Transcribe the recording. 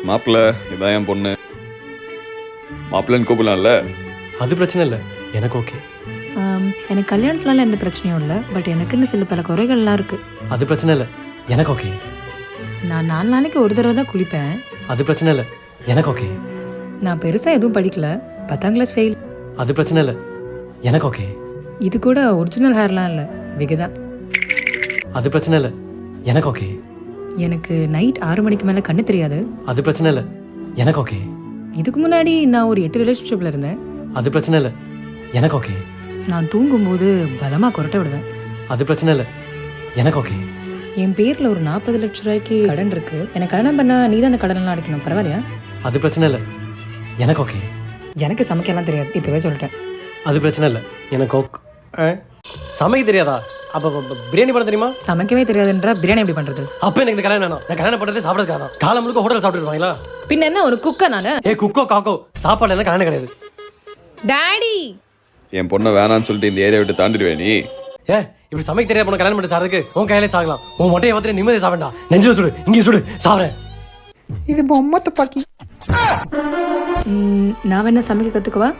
மாப்பிள்ள இதான் என் பொண்ணு. மாப்பிள்ளன்னு கூப்பிடலாம்ல? அது பிரச்சனை இல்லை, எனக்கு ஓகே. எனக்கு கல்யாணத்துலலாம் எந்த பிரச்சனையும் இல்லை. பட் எனக்குன்னு சில பல குறைகள்லாம் இருக்குது. அது பிரச்சனை இல்லை, எனக்கு ஓகே. நான் 4 நாளைக்கு ஒரு தடவை தான் குளிப்பேன். அது பிரச்சனை இல்லை, எனக்கு ஓகே. நான் பெருசாக எதுவும் படிக்கல, 10ஆம் கிளாஸ் ஃபெயில். அது பிரச்சனை இல்லை, எனக்கு ஓகே. இது கூட ஒரிஜினல் ஹேர்லாம் இல்லை, விகுதான். அது பிரச்சனை இல்லை, எனக்கு ஓகே. எனக்கு நைட் 6 மணிக்கு மேலே கண்ணு தெரியாது. அது பிரச்சனை இல்லை, எனக்கு ஓகே. இதுக்கு முன்னாடி நான் ஒரு 8 ரிலேஷன்ஷிப்பில் இருந்தேன். அது பிரச்சனை இல்லை, எனக்கு ஓகே. நான் தூங்கும்போது பலமாக கொரட்டை விடுவேன். அது பிரச்சனை இல்லை, எனக்கு ஓகே. என் பேரில் ஒரு 40 லட்ச ரூபாய்க்கு கடன் இருக்குது. எனக்கு கல்யாணம் பண்ணால் நீ தான் அந்த கடனெல்லாம் அடைக்கணும், பரவாயில்லையா? அது பிரச்சனை இல்லை, எனக்கு ஓகே. எனக்கு சமைக்கலாம் தெரியாது, இப்போவே சொல்லிட்டேன். அது பிரச்சனை இல்லை, எனக்கு ஓக். சமைக்க தெரியாதா? அப்போ பிரியாணி பண்ண தெரியுமா? சமைக்கவே தெரியாதுன்றா பிரியாணி எப்படி பண்ணுறது? அப்போ எனக்கு இந்த கல்யாணம் வேணும். நான் கல்யாணம் பண்ணுறது சாப்பிட்றதுக்காக தான். காலம் முழுக்க ஹோட்டல் சாப்பிட்டுருவாங்களா? பின்ன என்ன ஒரு குக்கா நான்? குக்கோ காக்கோ சாப்பாடு என்ன கல்யாணம் கிடையாது. டாடி, என் பொண்ணை வேணான்னு சொல்லிட்டு இந்த ஏரியா விட்டு தாண்டிடுவேன் நீ. இப்படி சமைக்க தெரியாத பொண்ணு கல்யாணம் பண்ணி சாருக்கு உன் கையிலே சாகலாம். உன் மொட்டையை பார்த்துட்டு நிம்மதி சாவேண்டா. நெஞ்சில் சுடு, இங்கே சுடு, சாப்பிட்றேன். இது பொம்மை துப்பாக்கி. நான் வேணா சமைக்க கற்றுக்குவா?